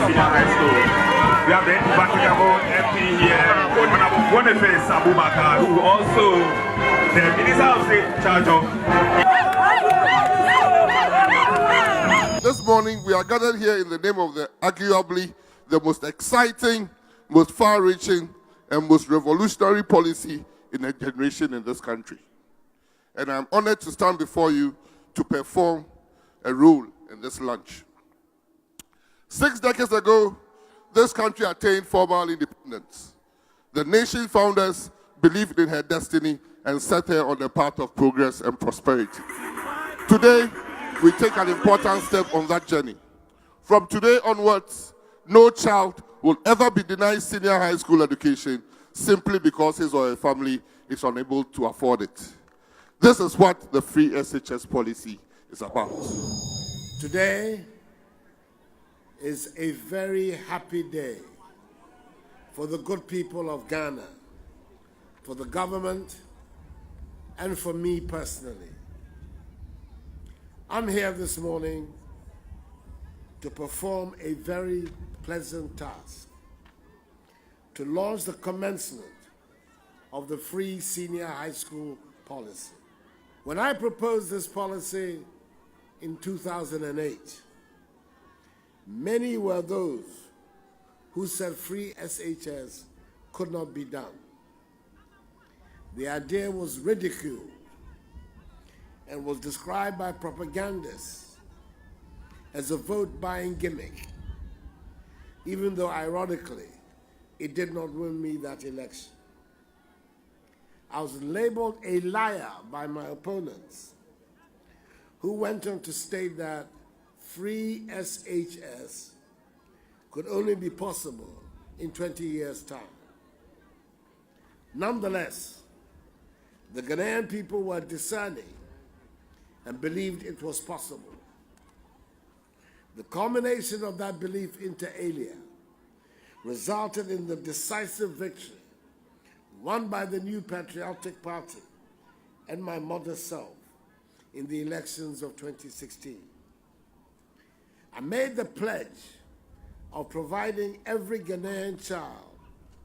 Senior High School. We have the indefatigable MP here, Honorable Boniface Abubakar, who also the Minister of State in charge of. This morning we are gathered here in the name of the arguably the most exciting, most far-reaching, and most revolutionary policy in a generation in this country. And I'm honored to stand before you to perform a role in this launch. 6 decades ago, this country attained formal independence. The nation founders believed in her destiny and set her on the path of progress and prosperity. Today, we take an important step on that journey. From today onwards, no child will ever be denied senior high school education simply because his or her family is unable to afford it. This is what the free SHS policy is about. Today is a very happy day for the good people of Ghana, for the government, and for me personally. I'm here this morning to perform a very pleasant task, to launch the commencement of the free senior high school policy. When I proposed this policy in 2008, many were those who said free SHS could not be done. The idea was ridiculed and was described by propagandists as a vote-buying gimmick, even though, ironically, it did not win me that election. I was labeled a liar by my opponents, who went on to state that free SHS could only be possible in 20 years' time. Nonetheless, the Ghanaian people were discerning and believed it was possible. The culmination of that belief inter alia resulted in the decisive victory won by the New Patriotic Party and my mother's self in the elections of 2016. I made the pledge of providing every Ghanaian child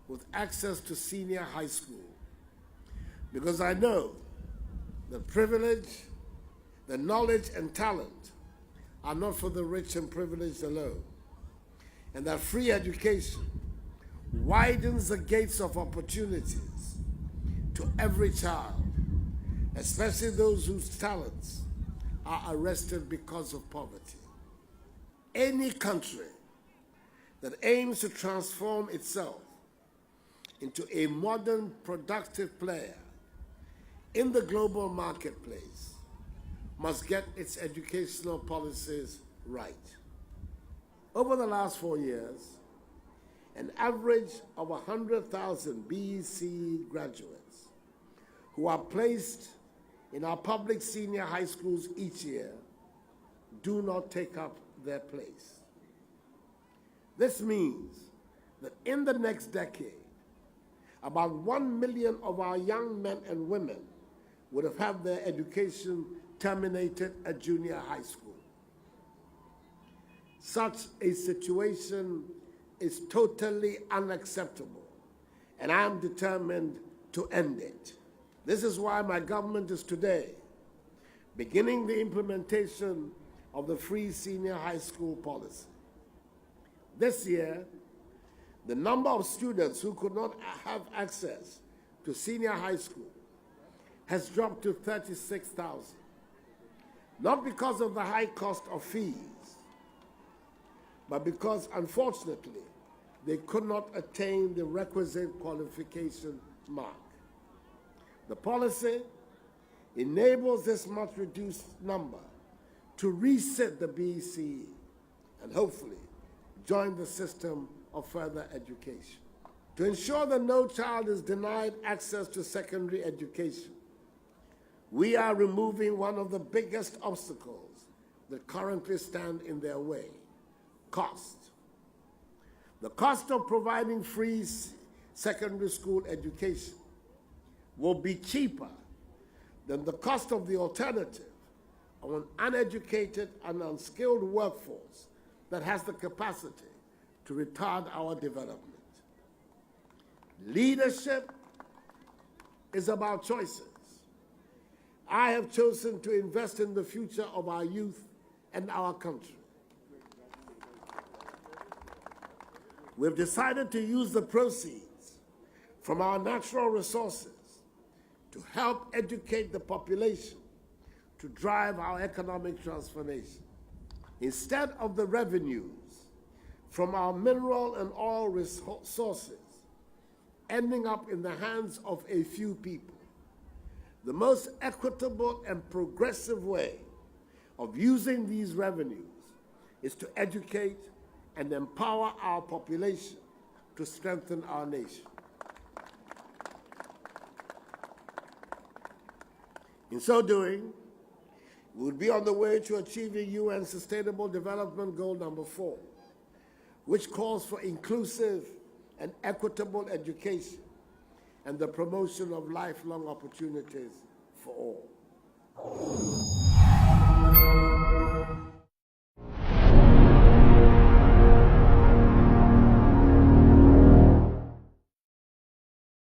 with access to senior high school because I know the privilege, the knowledge and talent are not for the rich and privileged alone, and that free education widens the gates of opportunities to every child, especially those whose talents are arrested because of poverty. Any country that aims to transform itself into a modern, productive player in the global marketplace must get its educational policies right. Over the last 4 years, an average of 100,000 BEC graduates who are placed in our public senior high schools each year do not take up their place. This means that in the next decade, about 1 million of our young men and women would have had their education terminated at junior high school. Such a situation is totally unacceptable, and I am determined to end it. This is why my government is today beginning the implementation of the free senior high school policy. This year, the number of students who could not have access to senior high school has dropped to 36,000. Not because of the high cost of fees, but because, unfortunately, they could not attain the requisite qualification mark. The policy enables this much reduced number to reset the BEC and hopefully join the system of further education. To ensure that no child is denied access to secondary education, we are removing one of the biggest obstacles that currently stand in their way: cost. The cost of providing free secondary school education will be cheaper than the cost of the alternative of an uneducated and unskilled workforce that has the capacity to retard our development. Leadership is about choices. I have chosen to invest in the future of our youth and our country. We've decided to use the proceeds from our natural resources to help educate the population to drive our economic transformation. Instead of the revenues from our mineral and oil resources ending up in the hands of a few people, the most equitable and progressive way of using these revenues is to educate and empower our population to strengthen our nation. In so doing, we will be on the way to achieving UN Sustainable Development Goal number 4, which calls for inclusive and equitable education and the promotion of lifelong opportunities for all.